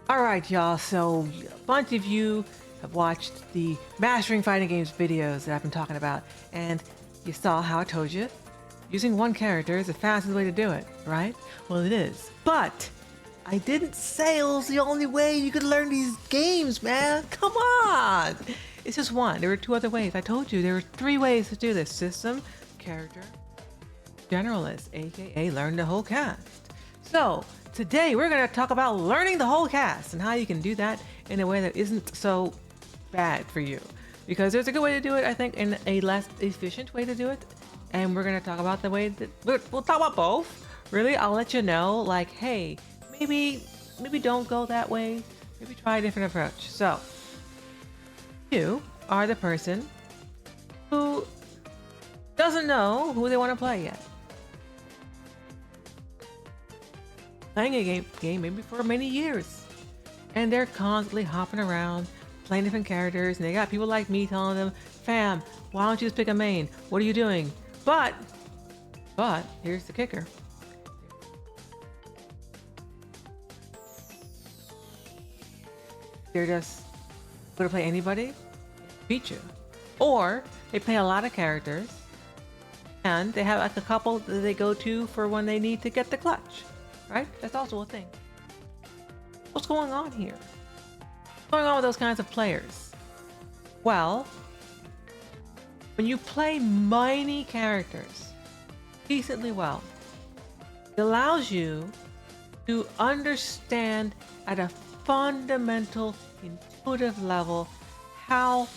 All right, y'all. So a bunch of you have watched the Mastering Fighting Games videos that I've been talking about, and you saw how I told you using one character is the fastest way to do it, right? Well, it is. But I didn't say it was the only way you could learn these games, man. Come on. It's just one. There were two other ways. I told you there were three ways to do this: system, character, generalist, aka learn the whole cast. So today we're going to talk about learning the whole cast and how you can do that in a way that isn't so bad for you. Because there's a good way to do it, I think, and a less efficient way to do it. And we're going to talk about the way that we'll talk about both. Really, I'll let you know, like, hey, maybe don't go that way. Maybe try a different approach. So you are the person who doesn't know who they want to play yet. Playing a game maybe for many years, and they're constantly hopping around playing different characters, and they got people like me telling them, fam, why don't you just pick a main? What are you doing? But here's the kicker. They're just going to play anybody, beat you. Or they play a lot of characters and they have like a couple that they go to for when they need to get the clutch, right? That's also a thing. What's going on here? What's going on with those kinds of players? Well, when you play many characters decently well, it allows you to understand at a fundamental, intuitive level how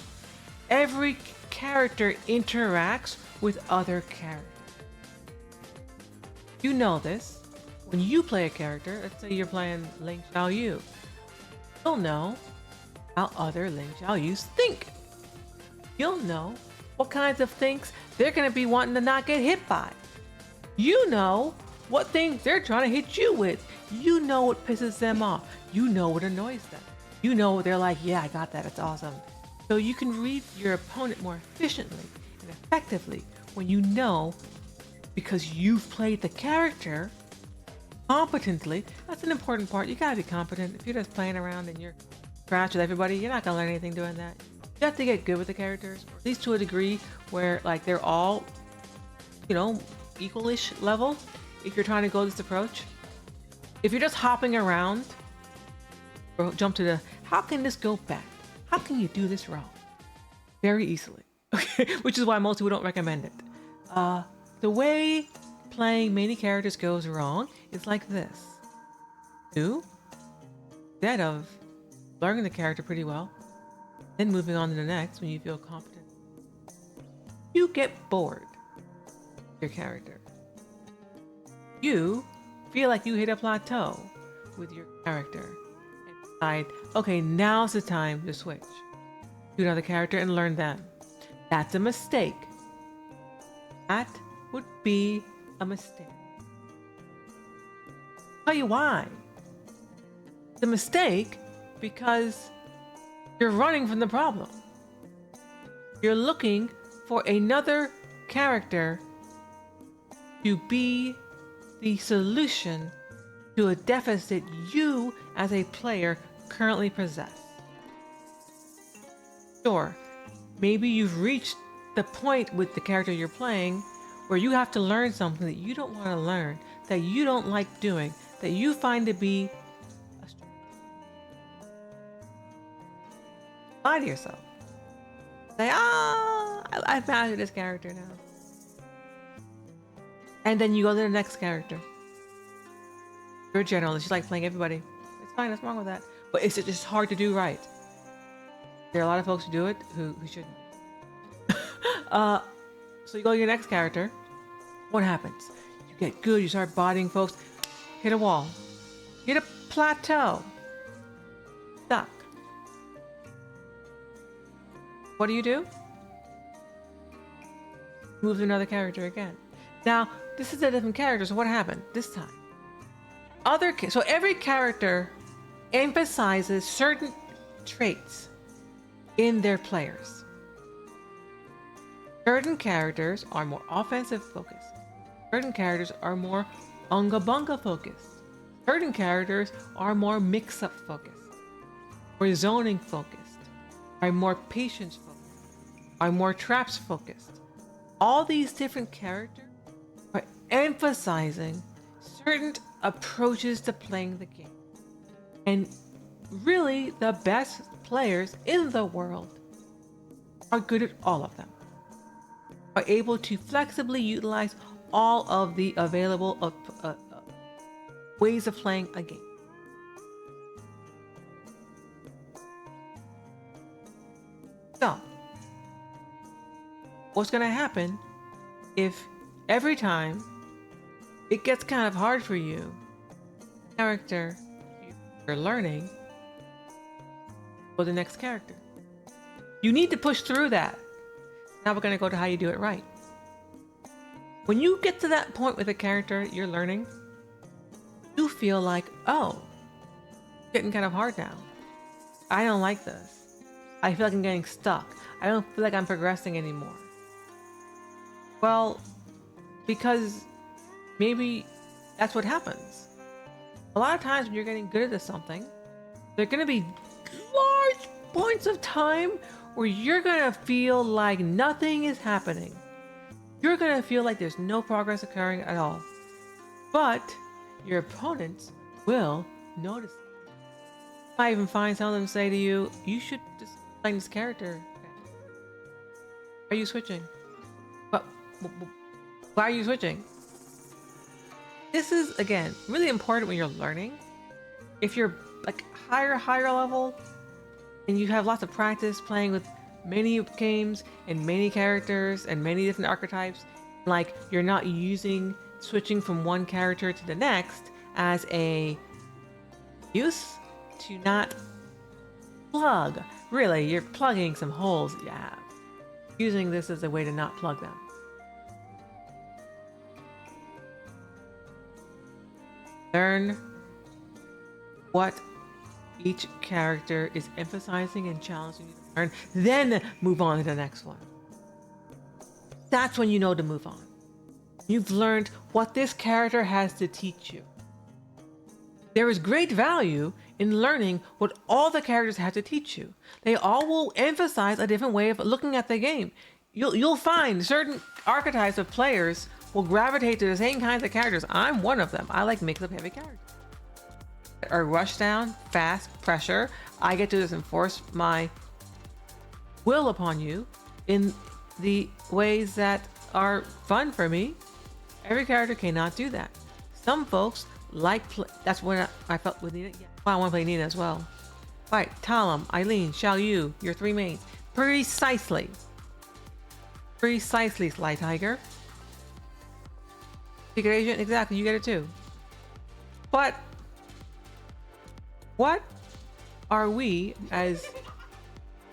every character interacts with other characters. You know this. When you play a character, let's say you're playing Ling Xiaoyu, you'll know how other Ling Xiaoyus think. You'll know what kinds of things they're going to be wanting to not get hit by. You know what things they're trying to hit you with. You know what pisses them off. You know what annoys them. You know they're like, yeah, I got that. It's awesome. So you can read your opponent more efficiently and effectively when you know, because you've played the character competently. That's an important part. You gotta be competent. If you're just playing around and you're trash with everybody, you're not gonna learn anything doing that. You have to get good with the characters, at least to a degree where like they're all, equal-ish level. If you're trying to go this approach, if you're just hopping around or jump to the, how can this go bad? How can you do this wrong? Very easily, okay? Which is why most people don't recommend it. The way playing many characters goes wrong is like this. You, instead of learning the character pretty well, then moving on to the next when you feel competent, you get bored with your character. You feel like you hit a plateau with your character and decide, okay, now's the time to switch to another character and learn them. That's a mistake. That would be a mistake. I'll tell you why. It's a mistake because you're running from the problem. You're looking for another character to be the solution to a deficit you as a player currently possess. Sure, maybe you've reached the point with the character you're playing where you have to learn something that you don't want to learn, that you don't like doing, that you find to be a strength. Lie to yourself. Say, I've mastered this character now. And then you go to the next character. You're a generalist. You like playing everybody. It's fine. What's wrong with that? But it's just hard to do right. There are a lot of folks who do it who shouldn't. So you go to your next character. What happens? You get good. You start bodying folks. Hit a wall. Hit a plateau. Stuck. What do? Move to another character again. Now, this is a different character, so what happened this time? So every character emphasizes certain traits in their players. Certain characters are more offensive focused. Certain characters are more unga bunga focused. Certain characters are more mix-up focused. more zoning focused? Are you more patience focused? Are you more traps focused? All these different characters are emphasizing certain approaches to playing the game. And really, the best players in the world are good at all of them, are able to flexibly utilize all of the available ways of playing a game. So, what's going to happen if every time it gets kind of hard for you, character you're learning, or the next character? You need to push through that. Now we're going to go to how you do it right. When you get to that point with a character you're learning, you feel like, oh, it's getting kind of hard now. I don't like this. I feel like I'm getting stuck. I don't feel like I'm progressing anymore. Well, because maybe that's what happens. A lot of times when you're getting good at something, there are going to be large points of time where you're going to feel like nothing is happening. You're going to feel like there's no progress occurring at all. But your opponents will notice it. You might even find some of them say to you, you should just play this character. Are you switching? But why are you switching? This is, again, really important when you're learning. If you're like higher level and you have lots of practice playing with many games and many characters and many different archetypes, like you're not using switching from one character to the next as a use to not plug. Really, you're plugging some holes that you have. Using this as a way to not plug them. Learn what each character is emphasizing and challenging you to learn, then move on to the next one. That's when you know to move on. You've learned what this character has to teach you. There is great value in learning what all the characters have to teach you. They all will emphasize a different way of looking at the game. You'll find certain archetypes of players will gravitate to the same kinds of characters. I'm one of them. I like mix-up heavy characters. Or rush down, fast, pressure. I get to just enforce my will upon you in the ways that are fun for me. Every character cannot do that. Some folks like that's what I felt with Nina. Yeah, I want to play Nina as well. All right, Talam, Eileen, Xiao Yu, your three mains. Precisely, Sly Tiger. Secret Agent, exactly, you get it too. But what are we as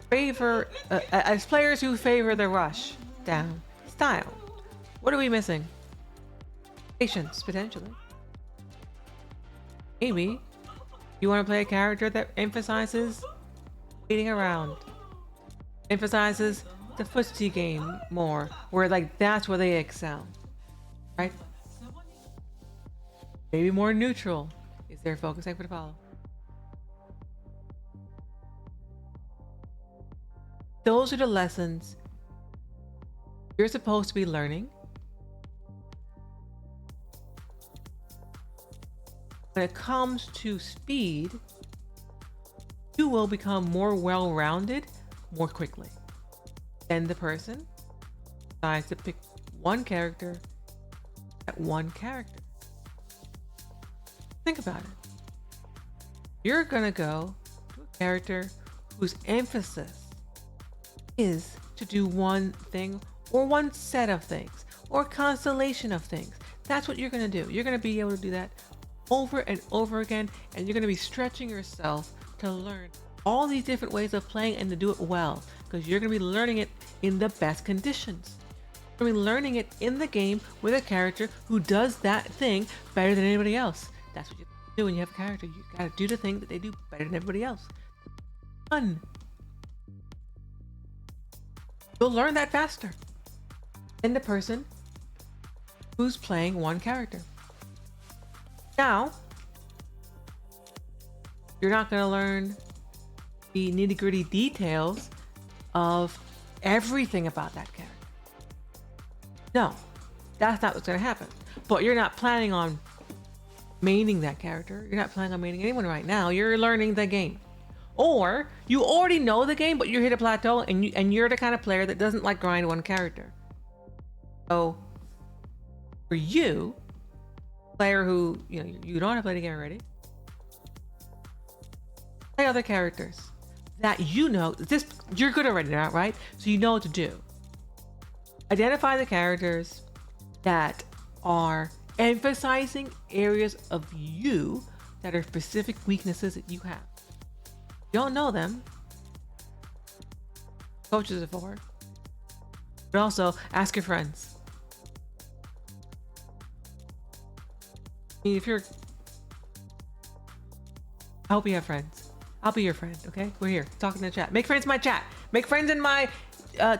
players who favor the rush down style? What are we missing? Patience, potentially. Maybe you want to play a character that emphasizes waiting around, emphasizes the footsie game more, where like that's where they excel, right? Maybe more neutral is their focus. Thank you for the follow. Those are the lessons you're supposed to be learning. When it comes to speed, you will become more well-rounded more quickly than the person decides to pick one character at one character. Think about it. You're gonna go to a character whose emphasis is to do one thing or one set of things or constellation of things. That's what you're gonna do. You're gonna be able to do that over and over again, and you're going to be stretching yourself to learn all these different ways of playing and to do it well, because you're going to be learning it in the best conditions. You're going to be learning it in the game with a character who does that thing better than anybody else. That's what you do when you have a character. You got to do the thing that they do better than everybody else. Fun. You'll learn that faster than the person who's playing one character. Now, you're not going to learn the nitty-gritty details of everything about that character. No, that's not what's going to happen. But you're not planning on maining that character. You're not planning on maining anyone right now. You're learning the game. Or you already know the game, but you hit a plateau and you're the kind of player that doesn't like grind one character. So for you, player who, you know, you don't want to play the game already, play other characters that you know, you're good already now, right? So you know what to do. Identify the characters that are emphasizing areas of you that are specific weaknesses that you have. You don't know them. Coaches are for. But also ask your friends. I mean, I hope you have friends. I'll be your friend, okay? We're here, talking in the chat. Make friends in my chat. Make friends in my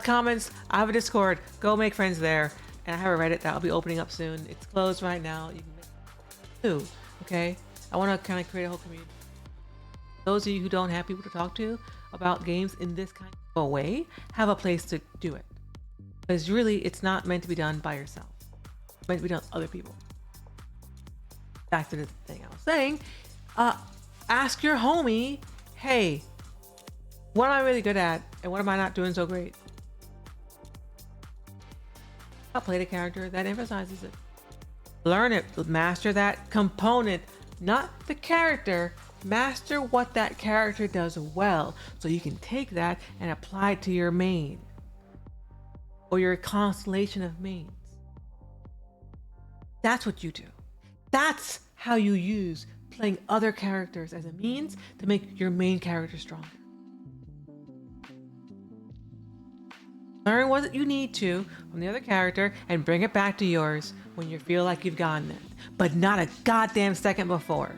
comments. I have a Discord. Go make friends there. And I have a Reddit that I'll be opening up soon. It's closed right now. You can make too, okay? I want to kind of create a whole community. Those of you who don't have people to talk to about games in this kind of a way, have a place to do it. Because really, it's not meant to be done by yourself. It's meant to be done with other people. Back to the thing I was saying. Ask your homie, hey, what am I really good at and what am I not doing so great? I'll play the character that emphasizes it. Learn it, master that component, not the character. Master what that character does well so you can take that and apply it to your main or your constellation of mains. That's what you do. That's how you use playing other characters as a means to make your main character stronger. Learn what you need to from the other character and bring it back to yours when you feel like you've gotten it, but not a goddamn second before.